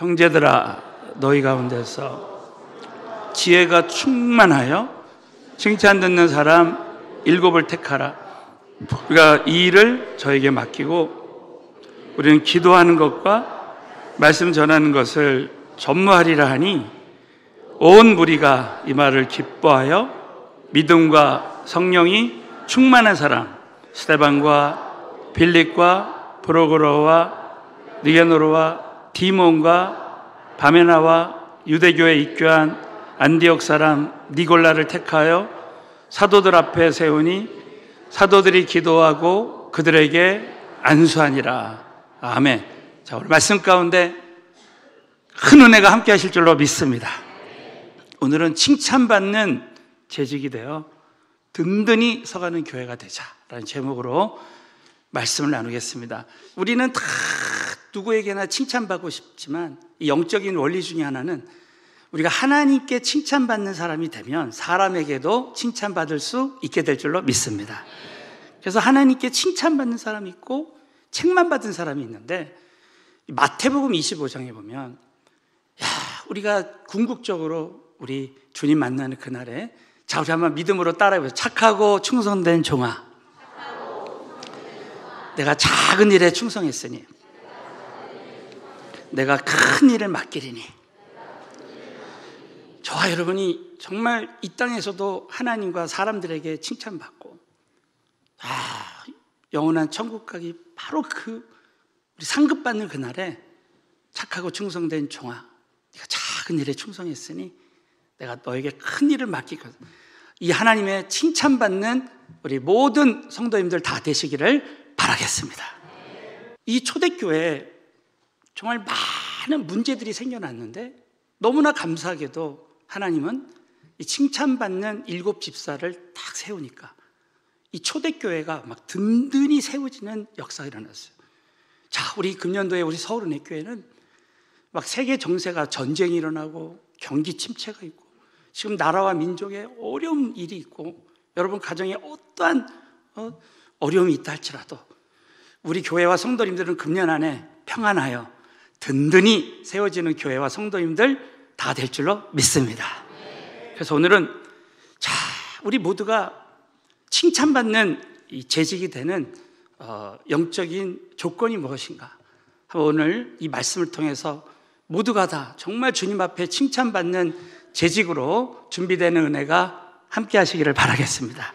형제들아, 너희 가운데서 지혜가 충만하여 칭찬 듣는 사람 7을 택하라. 우리가 이 일을 저에게 맡기고 우리는 기도하는 것과 말씀 전하는 것을 전무하리라 하니 온 무리가 이 말을 기뻐하여 믿음과 성령이 충만한 사람 스데반과 빌립과 프로고로와 니게노르와 디몬과 바메나와 유대교에 입교한 안디옥 사람 니골라를 택하여 사도들 앞에 세우니 사도들이 기도하고 그들에게 안수하니라. 아멘. 자, 오늘 말씀 가운데 큰 은혜가 함께 하실 줄로 믿습니다. 오늘은 칭찬받는 재직이 되어 든든히 서가는 교회가 되자라는 제목으로 말씀을 나누겠습니다. 우리는 다 누구에게나 칭찬받고 싶지만 이 영적인 원리 중에 하나는 우리가 하나님께 칭찬받는 사람이 되면 사람에게도 칭찬받을 수 있게 될 줄로 믿습니다. 그래서 하나님께 칭찬받는 사람이 있고 책만 받은 사람이 있는데 마태복음 25장에 보면 우리가 궁극적으로 우리 주님 만나는 그날에 자, 우리 한번 믿음으로 따라해보세요. 착하고 충성된 종아, 내가 작은 일에 충성했으니 내가 큰 일을 맡기리니. 저와 여러분이 정말 이 땅에서도 하나님과 사람들에게 칭찬받고 영원한 천국 가기 바로 그 우리 상급받는 그날에 착하고 충성된 종아, 네가 작은 일에 충성했으니 내가 너에게 큰 일을 맡기거든. 이 하나님의 칭찬받는 우리 모든 성도님들 다 되시기를 바라겠습니다. 이 초대교회에 정말 많은 문제들이 생겨났는데 너무나 감사하게도 하나님은 이 칭찬받는 7 집사를 딱 세우니까 이 초대교회가 막 든든히 세워지는 역사가 일어났어요. 자, 우리 금년도에 우리 서울은혜교회는 막 세계 정세가 전쟁이 일어나고 경기 침체가 있고 지금 나라와 민족에 어려운 일이 있고 여러분 가정에 어떠한 어려움이 있다 할지라도 우리 교회와 성도님들은 금년 안에 평안하여 든든히 세워지는 교회와 성도님들 다 될 줄로 믿습니다. 그래서 오늘은 자, 우리 모두가 칭찬받는 이 재직이 되는 영적인 조건이 무엇인가? 오늘 이 말씀을 통해서 모두가 다 정말 주님 앞에 칭찬받는 재직으로 준비되는 은혜가 함께 하시기를 바라겠습니다.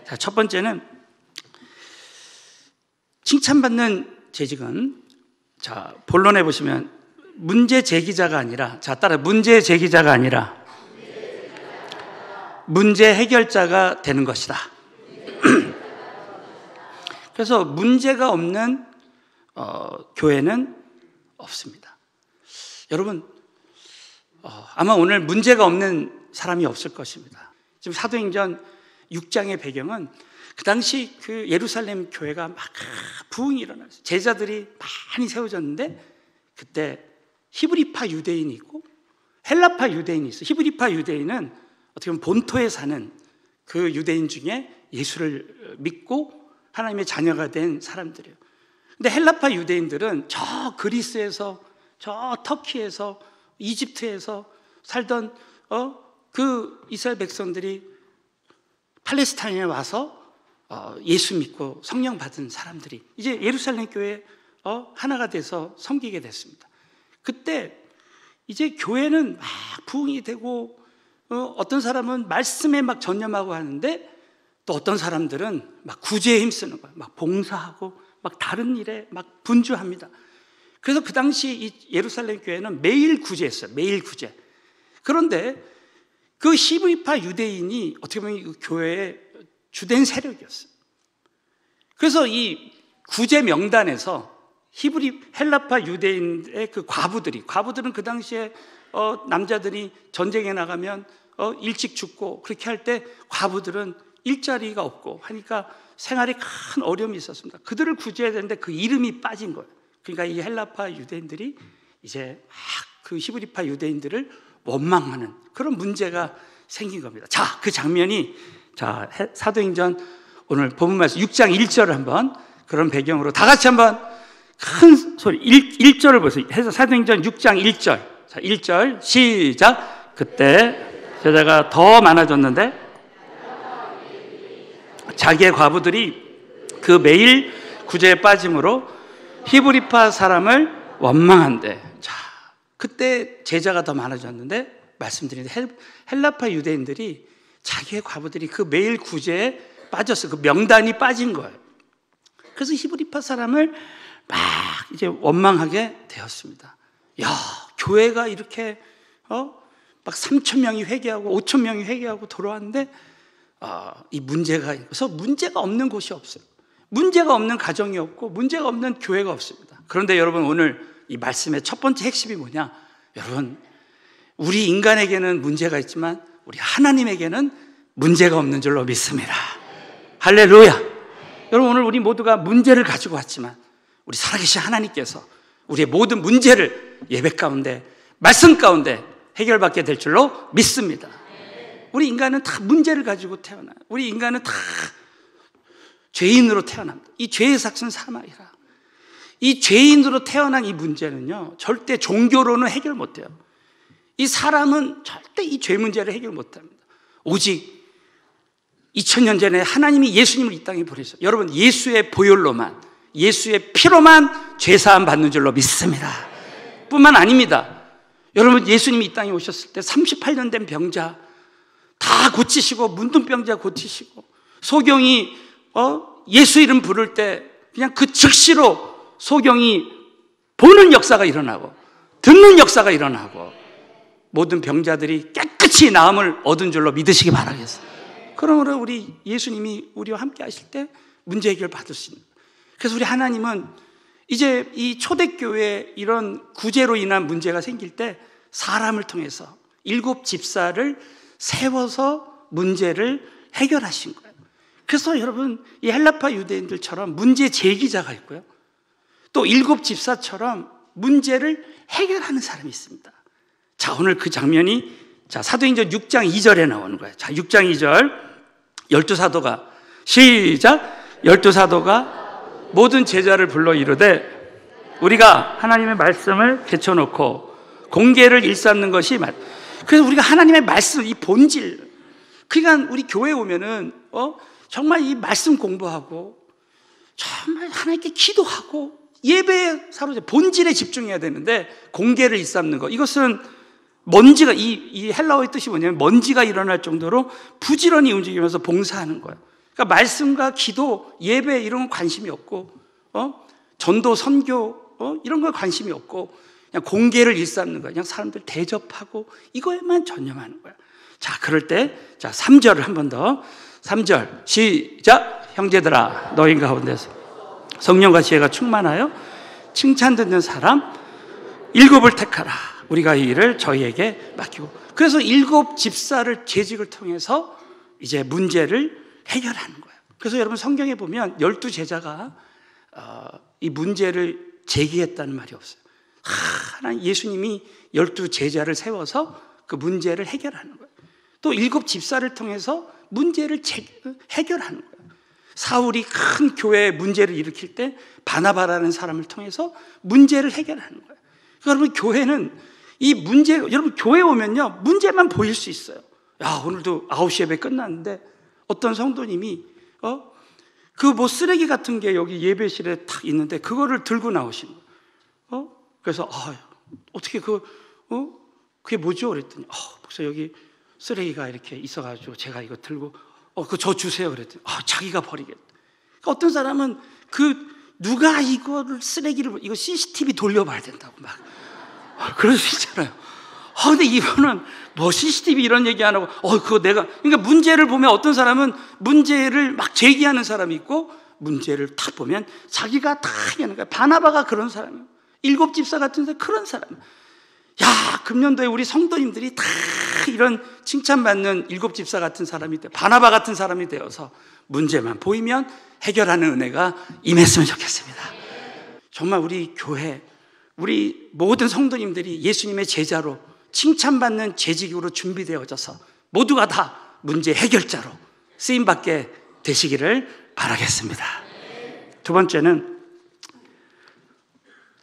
자, 첫 번째는 칭찬받는 재직은 자, 본론에 보시면 문제 제기자가 아니라 자, 따라 문제 제기자가 아니라 문제 해결자가 되는 것이다. 그래서 문제가 없는 교회는 없습니다. 여러분 아마 오늘 문제가 없는 사람이 없을 것입니다. 지금 사도행전 6장의 배경은 그 당시 그 예루살렘 교회가 막 부흥이 일어났어요. 제자들이 많이 세워졌는데 그때 히브리파 유대인이 있고 헬라파 유대인이 있어요. 히브리파 유대인은 어떻게 보면 본토에 사는 그 유대인 중에 예수를 믿고 하나님의 자녀가 된 사람들이에요. 근데 헬라파 유대인들은 저 그리스에서 저 터키에서 이집트에서 살던 그 이스라엘 백성들이 팔레스타인에 와서 예수 믿고 성령 받은 사람들이 이제 예루살렘 교회에 하나가 돼서 섬기게 됐습니다. 그때 이제 교회는 막 부흥이 되고 어떤 사람은 말씀에 막 전념하고 하는데 또 어떤 사람들은 막 구제에 힘쓰는 거예요. 막 봉사하고 막 다른 일에 막 분주합니다. 그래서 그 당시 이 예루살렘 교회는 매일 구제했어요. 매일 구제. 그런데 그 히브리파 유대인이 어떻게 보면 이 교회의 주된 세력이었어요. 그래서 이 구제 명단에서 헬라파 유대인의 그 과부들은 그 당시에 남자들이 전쟁에 나가면 일찍 죽고 그렇게 할 때 과부들은 일자리가 없고 하니까 생활에 큰 어려움이 있었습니다. 그들을 구제해야 되는데 그 이름이 빠진 거예요. 그러니까 이 헬라파 유대인들이 이제 막 그 히브리파 유대인들을 원망하는 그런 문제가 생긴 겁니다. 자, 그 장면이 자, 사도행전 오늘 본문 말씀 6장 1절을 한번 그런 배경으로 다 같이 한번 큰 소리 1절을 보세요. 해서 사도행전 6장 1절. 자, 1절 시작. 그때 제자가 더 많아졌는데 자기의 과부들이 그 매일 구제에 빠짐으로 히브리파 사람을 원망한대. 자, 그때 제자가 더 많아졌는데 말씀드린 헬라파 유대인들이 자기의 과부들이 그 매일 구제에 빠졌어요. 그 명단이 빠진 거예요. 그래서 히브리파 사람을 막 이제 원망하게 되었습니다. 야, 교회가 이렇게 막 3,000명이 회개하고 5,000명이 회개하고 돌아왔는데 이 문제가 있어서 문제가 없는 곳이 없어요. 문제가 없는 가정이 없고 문제가 없는 교회가 없습니다. 그런데 여러분, 오늘 이 말씀의 첫 번째 핵심이 뭐냐? 여러분, 우리 인간에게는 문제가 있지만 우리 하나님에게는 문제가 없는 줄로 믿습니다. 할렐루야. 여러분, 오늘 우리 모두가 문제를 가지고 왔지만 우리 살아계신 하나님께서 우리의 모든 문제를 예배 가운데, 말씀 가운데 해결받게 될 줄로 믿습니다. 우리 인간은 다 문제를 가지고 태어나요. 우리 인간은 다 죄인으로 태어납니다. 이 죄의 삭은 사망이라. 이 죄인으로 태어난 이 문제는요, 절대 종교로는 해결 못해요. 이 사람은 절대 이 죄 문제를 해결 못합니다. 오직 2000년 전에 하나님이 예수님을 이 땅에 보내셨어요. 여러분, 예수의 보혈로만, 예수의 피로만 죄사함 받는 줄로 믿습니다. 뿐만 아닙니다. 여러분, 예수님이 이 땅에 오셨을 때 38년 된 병자 다 고치시고, 문둥병자 고치시고, 소경이 예수 이름 부를 때 그냥 그 즉시로 소경이 보는 역사가 일어나고 듣는 역사가 일어나고 모든 병자들이 깨끗이 나음을 얻은 줄로 믿으시기 바라겠어요. 그러므로 우리 예수님이 우리와 함께 하실 때 문제 해결 받을 수 있는 거예요. 그래서 우리 하나님은 이제 이 초대교회에 이런 구제로 인한 문제가 생길 때 사람을 통해서 7 집사를 세워서 문제를 해결하신 거예요. 그래서 여러분, 이 헬라파 유대인들처럼 문제 제기자가 있고요, 또 7 집사처럼 문제를 해결하는 사람이 있습니다. 자, 오늘 그 장면이 사도행전 6장 2절에 나오는 거예요. 자, 6장 2절 12사도가 시작. 12사도가 모든 제자를 불러 이르되 우리가 하나님의 말씀을 개쳐놓고 공개를 일삼는 것이 맞. 그래서 우리가 하나님의 말씀, 이 본질, 그러니까 우리 교회에 오면은 정말 이 말씀 공부하고 정말 하나님께 기도하고 예배에 사로잡혀 본질에 집중해야 되는데 공개를 일삼는 것, 이것은 먼지가, 이 헬라어의 뜻이 뭐냐면 먼지가 일어날 정도로 부지런히 움직이면서 봉사하는 거예요. 그러니까 말씀과 기도, 예배 이런 건 관심이 없고 전도, 선교 이런 거 관심이 없고 그냥 공개를 일삼는 거예요. 그냥 사람들 대접하고 이거에만 전념하는 거예요. 자, 그럴 때 3절을 한 번 더, 3절 시작. 형제들아, 너희 가운데서 성령과 지혜가 충만하여 칭찬 듣는 사람 7을 택하라. 우리가 이 일을 저희에게 맡기고. 그래서 7 집사를 재직을 통해서 이제 문제를 해결하는 거예요. 그래서 여러분, 성경에 보면 12 제자가 이 문제를 제기했다는 말이 없어요. 하나님 예수님이 12 제자를 세워서 그 문제를 해결하는 거예요. 또 7 집사를 통해서 문제를 해결하는 거예요. 사울이 큰 교회에 문제를 일으킬 때 바나바라는 사람을 통해서 문제를 해결하는 거예요. 그러니까 여러분, 교회는 이 문제, 여러분 교회 오면요 문제만 보일 수 있어요. 야, 오늘도 9시 예배 끝났는데 어떤 성도님이 그 뭐 쓰레기 같은 게 여기 예배실에 탁 있는데 그거를 들고 나오시는 거예요. 그래서 어떻게 그게 뭐죠? 그랬더니 목사, 여기 쓰레기가 이렇게 있어가지고 제가 이거 들고 그거 저 주세요. 그랬더니 자기가 버리겠다. 그러니까 어떤 사람은 누가 이거를 쓰레기를 이거 CCTV 돌려봐야 된다고 막 그럴 수 있잖아요. 근데 이거는 뭐 CCTV 이런 얘기 안 하고 그거 내가, 그러니까 문제를 보면 어떤 사람은 문제를 막 제기하는 사람이 있고 문제를 딱 보면 자기가 다 하는 거야. 바나바가 그런 사람이에요. 7 집사 같은 사람 그런 사람. 야, 금년도에 우리 성도님들이 다 이런 칭찬받는 7 집사 같은 사람이 돼, 바나바 같은 사람이 되어서 문제만 보이면 해결하는 은혜가 임했으면 좋겠습니다. 정말 우리 교회, 우리 모든 성도님들이 예수님의 제자로 칭찬받는 재직으로 준비되어져서 모두가 다 문제 해결자로 쓰임받게 되시기를 바라겠습니다. 두 번째는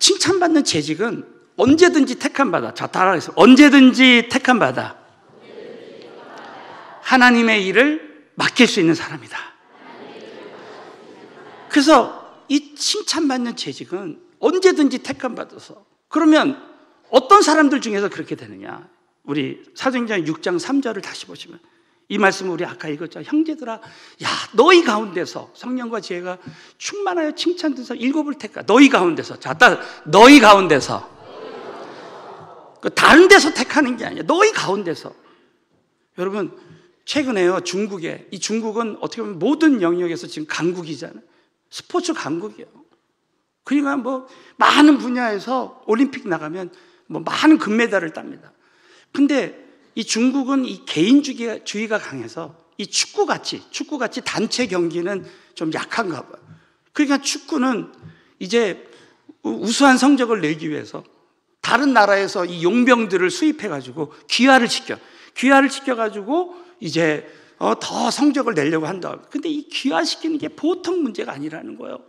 칭찬받는 재직은 언제든지 택함받아. 자, 따라해서 언제든지 택함받아 하나님의 일을 맡길 수 있는 사람이다. 그래서 이 칭찬받는 재직은 언제든지 택함받아서, 그러면 어떤 사람들 중에서 그렇게 되느냐? 우리 사도행전 6장 3절을 다시 보시면 이 말씀을 우리 아까 읽었죠. 형제들아, 야, 너희 가운데서 성령과 지혜가 충만하여 칭찬돼서 일곱을 택하. 너희 가운데서. 자, 너희 가운데서. 다른 데서 택하는 게 아니야. 너희 가운데서. 여러분, 최근에요, 중국에, 이 중국은 어떻게 보면 모든 영역에서 지금 강국이잖아요. 스포츠 강국이에요. 그러니까 뭐 많은 분야에서 올림픽 나가면 뭐 많은 금메달을 땁니다. 근데 이 중국은 이 개인주의가 강해서 이 축구같이 단체 경기는 좀 약한가 봐요. 그러니까 축구는 이제 우수한 성적을 내기 위해서 다른 나라에서 이 용병들을 수입해가지고 귀화를 시켜가지고 이제 더 성적을 내려고 한다. 근데 이 귀화시키는 게 보통 문제가 아니라는 거예요.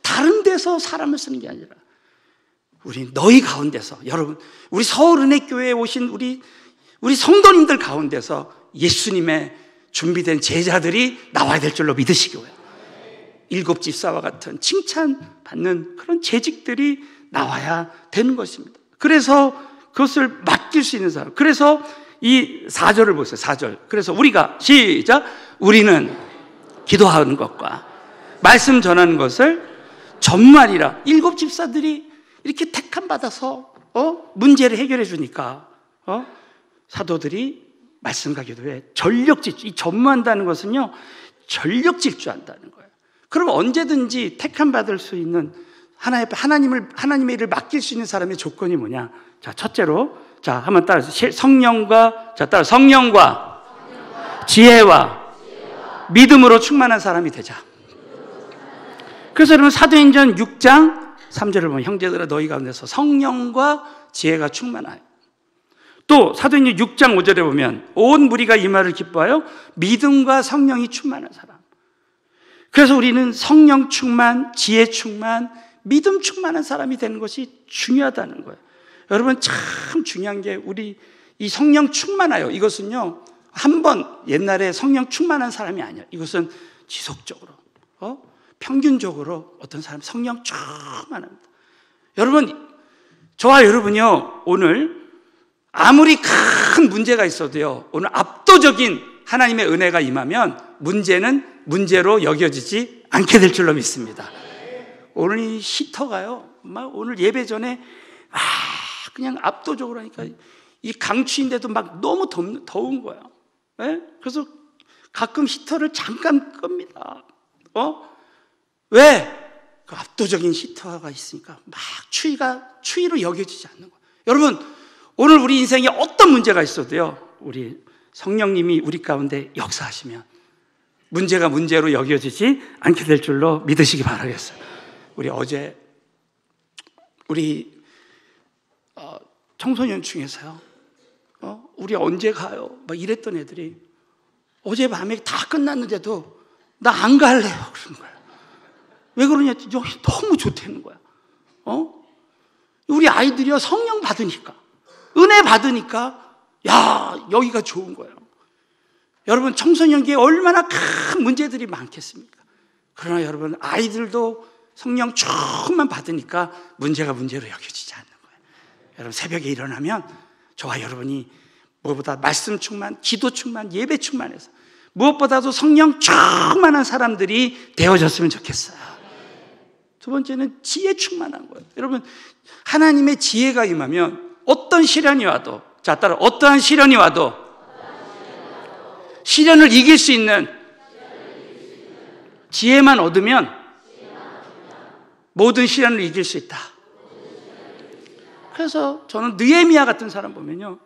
다른 데서 사람을 쓰는 게 아니라 우리 너희 가운데서, 여러분, 우리 서울은혜교회에 오신 우리 성도님들 가운데서 예수님의 준비된 제자들이 나와야 될 줄로 믿으시고요. 일곱 집사와 같은 칭찬받는 그런 재직들이 나와야 되는 것입니다. 그래서 그것을 맡길 수 있는 사람. 그래서 이 4절을 보세요. 4절. 그래서 우리가 시작. 우리는 기도하는 것과 말씀 전하는 것을 전무하리라. 일곱 집사들이 이렇게 택함 받아서 문제를 해결해 주니까 사도들이 말씀과 기도에 전력 질주. 이 전무한다는 것은요, 전력 질주한다는 거예요. 그럼 언제든지 택함 받을 수 있는 하나님의 일을 맡길 수 있는 사람의 조건이 뭐냐? 자, 첫째로, 자, 한번 따라서 성령과 지혜와 믿음으로 충만한 사람이 되자. 그래서 여러분, 사도행전 6장 3절을 보면 형제들아, 너희 가운데서 성령과 지혜가 충만하여. 또 사도행전 6장 5절에 보면 온 무리가 이 말을 기뻐하여 믿음과 성령이 충만한 사람. 그래서 우리는 성령 충만, 지혜 충만, 믿음 충만한 사람이 되는 것이 중요하다는 거예요. 여러분, 참 중요한 게 우리 이 성령 충만하여, 이것은요, 한번 옛날에 성령 충만한 사람이 아니야. 이것은 지속적으로, 평균적으로 어떤 사람 성령 충만합니다. 여러분, 저와 여러분이요, 오늘 아무리 큰 문제가 있어도요, 오늘 압도적인 하나님의 은혜가 임하면 문제는 문제로 여겨지지 않게 될 줄로 믿습니다. 오늘 이 히터가요, 막 오늘 예배 전에 그냥 압도적으로 하니까 이 강추인데도 막 너무 더운 거야. 네? 그래서 가끔 히터를 잠깐 끕니다. 왜? 그 압도적인 히터가 있으니까 막 추위로 여겨지지 않는 거예요. 여러분, 오늘 우리 인생에 어떤 문제가 있어도요, 우리 성령님이 우리 가운데 역사하시면 문제가 문제로 여겨지지 않게 될 줄로 믿으시기 바라겠어요. 우리 어제 우리 청소년 중에서요, 우리 언제 가요? 막 이랬던 애들이 어젯밤에 다 끝났는데도 나 안 갈래요. 그런 거예요. 왜 그러냐? 여기 너무 좋다는 거야. 우리 아이들이요, 성령 받으니까, 은혜 받으니까, 야, 여기가 좋은 거예요. 여러분, 청소년기에 얼마나 큰 문제들이 많겠습니까? 그러나 여러분, 아이들도 성령 충만 받으니까 문제가 문제로 여겨지지 않는 거예요. 여러분, 새벽에 일어나면 저와 여러분이 무엇보다 말씀 충만, 기도 충만, 예배 충만해서 무엇보다도 성령 충만한 사람들이 되어졌으면 좋겠어요. 두 번째는 지혜 충만한 거예요. 여러분, 하나님의 지혜가 임하면 어떤 시련이 와도, 자, 따라, 어떠한 시련이 와도 시련을 이길 수 있는 지혜만 얻으면 모든 시련을 이길 수 있다. 그래서 저는 느헤미야 같은 사람 보면요,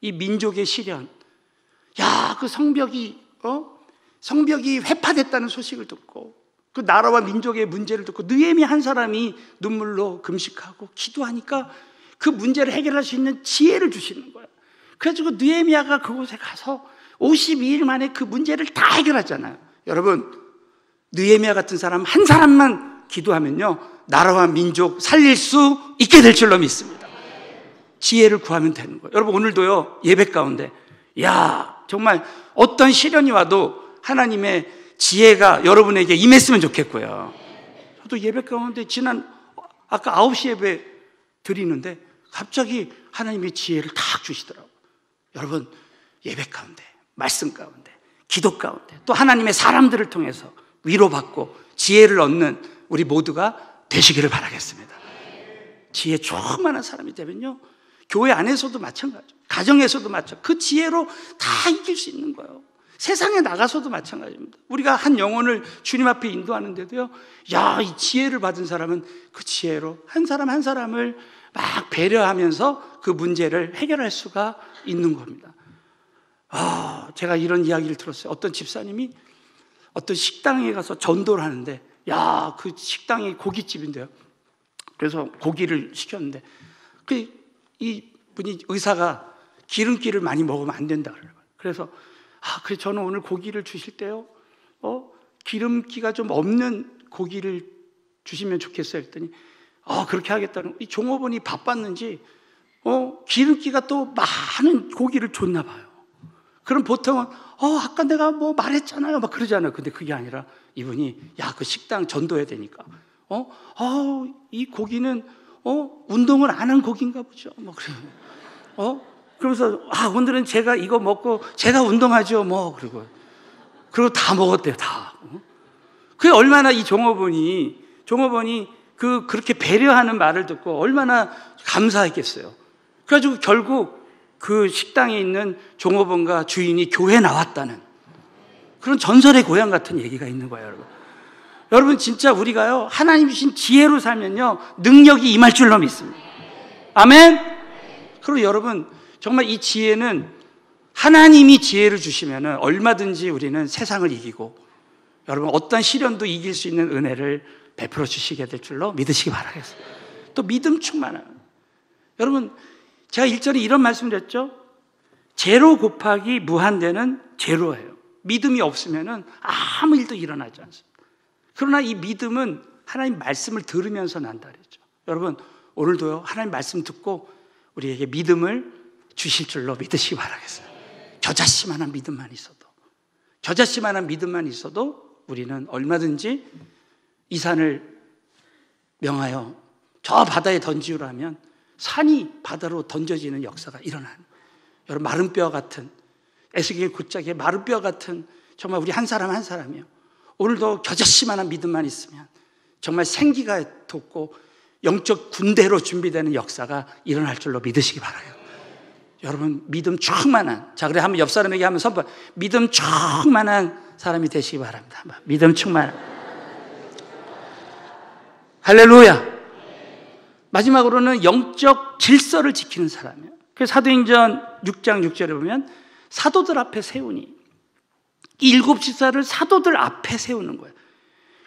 이 민족의 시련, 야, 그 성벽이 회파됐다는 소식을 듣고, 그 나라와 민족의 문제를 듣고 느헤미야 한 사람이 눈물로 금식하고 기도하니까 그 문제를 해결할 수 있는 지혜를 주시는 거예요. 그래가지고 느헤미야가 그곳에 가서 52일 만에 그 문제를 다 해결하잖아요. 여러분, 느헤미야 같은 사람 한 사람만 기도하면요, 나라와 민족 살릴 수 있게 될 줄로 믿습니다. 지혜를 구하면 되는 거예요. 여러분, 오늘도요, 예배 가운데, 정말 어떤 시련이 와도 하나님의 지혜가 여러분에게 임했으면 좋겠고요. 저도 예배 가운데 아까 9시 예배 드리는데 갑자기 하나님의 지혜를 탁 주시더라고요. 여러분, 예배 가운데, 말씀 가운데, 기도 가운데, 또 하나님의 사람들을 통해서 위로받고 지혜를 얻는 우리 모두가 되시기를 바라겠습니다. 지혜 충만한 사람이 되면요, 교회 안에서도 마찬가지죠. 가정에서도 마찬가지죠. 그 지혜로 다 이길 수 있는 거예요. 세상에 나가서도 마찬가지입니다. 우리가 한 영혼을 주님 앞에 인도하는데도요, 이 지혜를 받은 사람은 그 지혜로 한 사람 한 사람을 막 배려하면서 그 문제를 해결할 수가 있는 겁니다. 제가 이런 이야기를 들었어요. 어떤 집사님이 어떤 식당에 가서 전도를 하는데, 그 식당이 고깃집인데요. 그래서 고기를 시켰는데, 이 분이 의사가 기름기를 많이 먹으면 안 된다 그래요. 그래서 그래, 저는 오늘 고기를 주실 때요, 기름기가 좀 없는 고기를 주시면 좋겠어요. 했더니 그렇게 하겠다는, 이 종업원이 바빴는지 기름기가 또 많은 고기를 줬나 봐요. 그럼 보통은 아까 내가 뭐 말했잖아요, 막 그러잖아요. 근데 그게 아니라 이분이 그 식당 전도해야 되니까 이 고기는 운동을 안 한 고기인가 보죠. 뭐 그래요. 그러면서 오늘은 제가 이거 먹고 제가 운동하죠. 뭐 그리고 다 먹었대요, 다. 그게 얼마나 이 종업원이 그렇게 배려하는 말을 듣고 얼마나 감사했겠어요. 그래가지고 결국 그 식당에 있는 종업원과 주인이 교회에 나왔다는 그런 전설의 고향 같은 얘기가 있는 거예요, 여러분. 여러분, 진짜 우리가요, 하나님 주신 지혜로 살면요, 능력이 임할 줄로 믿습니다. 아멘? 그리고 여러분, 정말 이 지혜는 하나님이 지혜를 주시면 얼마든지 우리는 세상을 이기고, 여러분, 어떤 시련도 이길 수 있는 은혜를 베풀어 주시게 될 줄로 믿으시기 바라겠습니다. 또 믿음 충만한, 여러분, 제가 1절에 이런 말씀을 드렸죠. 제로 곱하기 무한대는 제로예요. 믿음이 없으면 아무 일도 일어나지 않습니다. 그러나 이 믿음은 하나님 말씀을 들으면서 난다 그랬죠. 여러분, 오늘도요, 하나님 말씀 듣고 우리에게 믿음을 주실 줄로 믿으시기 바라겠어요. 겨자씨만한 믿음만 있어도 우리는 얼마든지 이 산을 명하여 저 바다에 던지우라면 산이 바다로 던져지는 역사가 일어나는 거예요. 여러분, 마른 뼈 같은, 에스겔 굿자기의 마른 뼈 같은 정말 우리 한 사람 한 사람이요, 오늘도 겨자씨만한 믿음만 있으면 정말 생기가 돋고 영적 군대로 준비되는 역사가 일어날 줄로 믿으시기 바라요. 여러분, 믿음 충만한, 그래 한번 옆 사람에게 한번 선포, 믿음 충만한 사람이 되시기 바랍니다. 믿음 충만한. 할렐루야. 마지막으로는 영적 질서를 지키는 사람이에요. 그래서 사도행전 6장 6절에 보면 사도들 앞에 세우니, 이 7 집사를 사도들 앞에 세우는 거예요.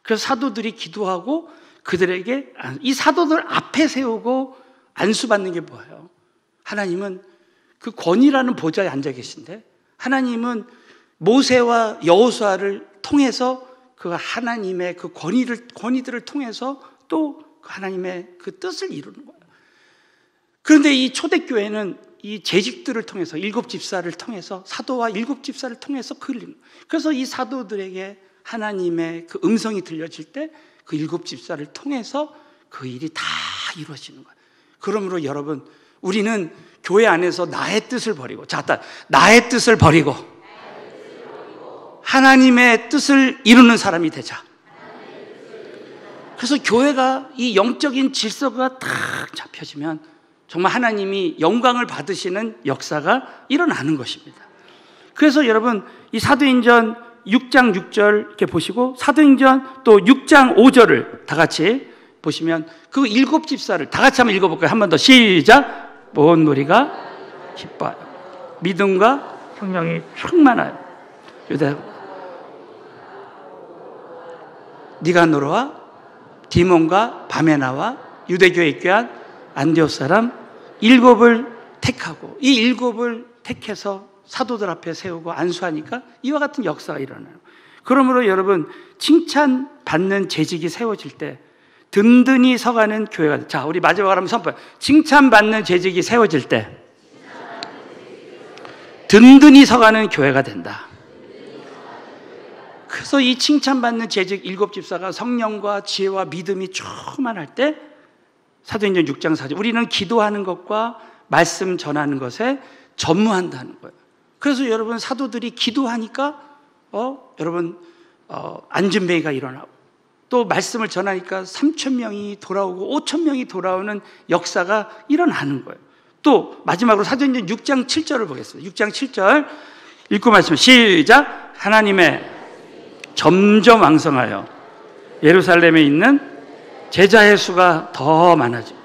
그래서 사도들이 기도하고 그들에게, 이 사도들 앞에 세우고 안수받는 게 뭐예요? 하나님은 그 권위라는 보좌에 앉아 계신데, 하나님은 모세와 여호수아를 통해서 그 하나님의 그 권위들을 통해서 또 하나님의 그 뜻을 이루는 거예요. 그런데 이 초대교회는 이 재직들을 통해서 7 집사를 통해서, 사도와 7 집사를 통해서 그래서 이 사도들에게 하나님의 그 음성이 들려질 때 그 7 집사를 통해서 그 일이 다 이루어지는 거예요. 그러므로 여러분, 우리는 교회 안에서 나의 뜻을 버리고, 나의 뜻을 버리고 하나님의 뜻을 이루는 사람이 되자. 그래서 교회가 이 영적인 질서가 딱 잡혀지면 정말 하나님이 영광을 받으시는 역사가 일어나는 것입니다. 그래서 여러분, 이 사도행전 6장 6절 이렇게 보시고, 사도행전 또 6장 5절을 다 같이 보시면 그 7 집사를 다 같이 한번 읽어볼까요? 한 번 더 시작. 온 무리가 기뻐하여 믿음과 성령이 충만하여 유대 니가노르와 디몬과 바메나와 유대교에 입교한 안디옥 사람 7을 택하고, 이 7을 택해서 사도들 앞에 세우고 안수하니까 이와 같은 역사가 일어나요. 그러므로 여러분, 칭찬받는 재직이 세워질 때 든든히 서가는 교회가. 자, 우리 마지막으로 한번 선포해. 칭찬받는 재직이 세워질 때 든든히 서가는 교회가 된다. 그래서 이 칭찬받는 재직 7집사가 성령과 지혜와 믿음이 충만할 때 사도행전 6장 4절 우리는 기도하는 것과 말씀 전하는 것에 전무한다는 거예요. 그래서 여러분 사도들이 기도하니까 여러분 안전뱅이가 일어나고 또 말씀을 전하니까 3,000명이 돌아오고 5,000명이 돌아오는 역사가 일어나는 거예요. 또 마지막으로 사도행전 6장 7절을 보겠습니다. 6장 7절 읽고 말씀 시작. 하나님의 점점 왕성하여 예루살렘에 있는 제자의 수가 더 많아지고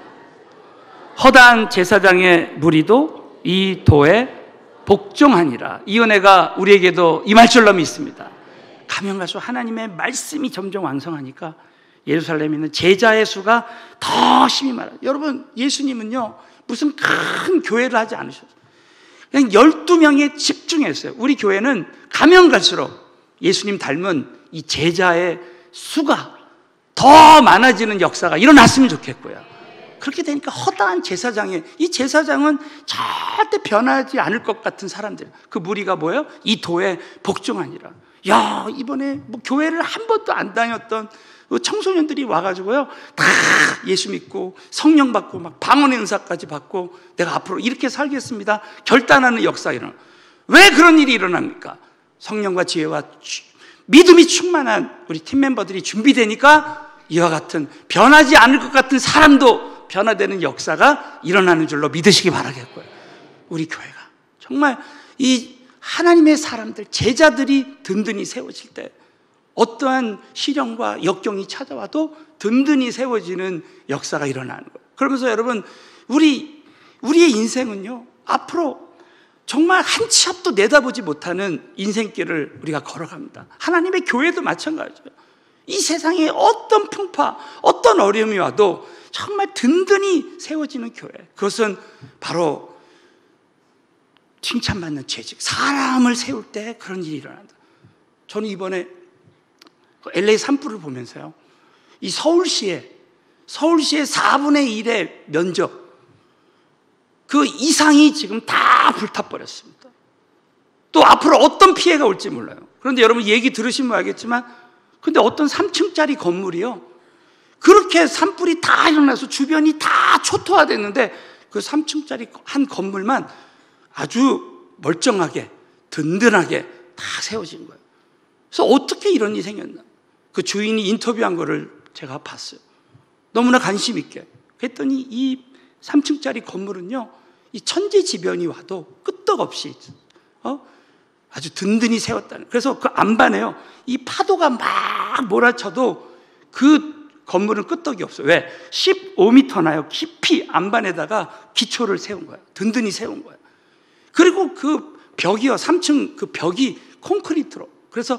허다한 제사장의 무리도 이 도에 복종하니라. 이 은혜가 우리에게도 임할 줄로 믿습니다. 가면 갈수록 하나님의 말씀이 점점 왕성하니까 예루살렘에 있는 제자의 수가 더 심히 많아요. 여러분 예수님은요 무슨 큰 교회를 하지 않으셨어요. 그냥 12명에 집중했어요. 우리 교회는 가면 갈수록 예수님 닮은 이 제자의 수가 더 많아지는 역사가 일어났으면 좋겠고요. 그렇게 되니까 허다한 제사장의 이 제사장은 절대 변하지 않을 것 같은 사람들 그 무리가 뭐예요? 이 도에 복종하니라. 야 이번에 뭐 교회를 한 번도 안 다녔던 청소년들이 와가지고요 다 예수 믿고 성령 받고 막 방언의 은사까지 받고 내가 앞으로 이렇게 살겠습니다 결단하는 역사가 일어나요. 왜 그런 일이 일어납니까? 성령과 지혜와 믿음이 충만한 우리 팀 멤버들이 준비되니까 이와 같은 변하지 않을 것 같은 사람도 변화되는 역사가 일어나는 줄로 믿으시기 바라겠고요. 우리 교회가 정말 이 하나님의 사람들 제자들이 든든히 세워질 때 어떠한 시련과 역경이 찾아와도 든든히 세워지는 역사가 일어나는 거예요. 그러면서 여러분 우리의 인생은요 앞으로 정말 한 치 앞도 내다보지 못하는 인생길을 우리가 걸어갑니다. 하나님의 교회도 마찬가지예요. 이 세상에 어떤 풍파, 어떤 어려움이 와도 정말 든든히 세워지는 교회. 그것은 바로 칭찬받는 재직. 사람을 세울 때 그런 일이 일어난다. 저는 이번에 LA 산불을 보면서요. 이 서울시의 4분의 1의 면적 그 이상이 지금 다 불타버렸습니다. 또 앞으로 어떤 피해가 올지 몰라요. 그런데 여러분 얘기 들으시면 알겠지만 근데 어떤 3층짜리 건물이요 그렇게 산불이 다 일어나서 주변이 다 초토화됐는데 그 3층짜리 한 건물만 아주 멀쩡하게 든든하게 다 세워진 거예요. 그래서 어떻게 이런 일이 생겼나 그 주인이 인터뷰한 거를 제가 봤어요. 너무나 관심 있게 그랬더니 이 3층짜리 건물은요 이 천재지변이 와도 끄떡없이 아주 든든히 세웠다는. 그래서 그 안반에요 이 파도가 막 몰아쳐도 그 건물은 끄떡이 없어요. 왜? 15m나요 깊이 안반에다가 기초를 세운 거예요. 든든히 세운 거예요. 그리고 그 벽이요 3층 그 벽이 콘크리트로 그래서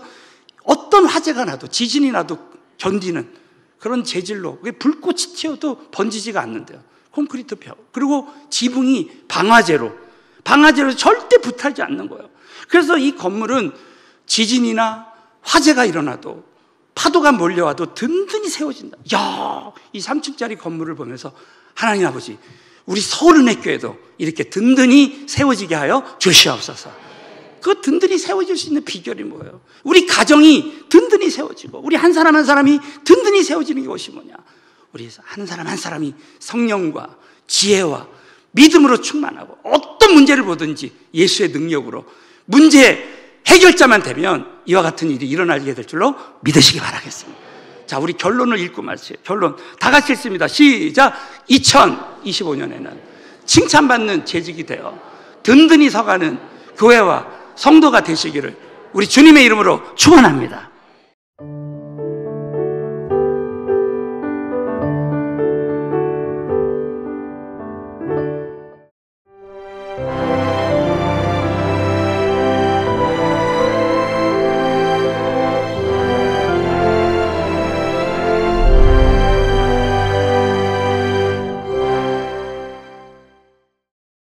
어떤 화재가 나도 지진이 나도 견디는 그런 재질로 불꽃이 튀어도 번지지가 않는데요. 콘크리트 벽. 그리고 지붕이 방화제로 절대 불타지 않는 거예요. 그래서 이 건물은 지진이나 화재가 일어나도 파도가 몰려와도 든든히 세워진다. 야, 이 3층짜리 건물을 보면서 하나님 아버지 우리 서울은혜교회도 이렇게 든든히 세워지게 하여 주시옵소서. 그 든든히 세워질 수 있는 비결이 뭐예요? 우리 가정이 든든히 세워지고 우리 한 사람 한 사람이 든든히 세워지는 것이 뭐냐? 우리 한 사람 한 사람이 성령과 지혜와 믿음으로 충만하고 어떤 문제를 보든지 예수의 능력으로 문제 해결자만 되면 이와 같은 일이 일어나게 될 줄로 믿으시기 바라겠습니다. 자, 우리 결론을 읽고 말씀해요. 결론 다 같이 읽습니다. 시작. 2025년에는 칭찬받는 재직이 되어 든든히 서가는 교회와 성도가 되시기를 우리 주님의 이름으로 축원합니다.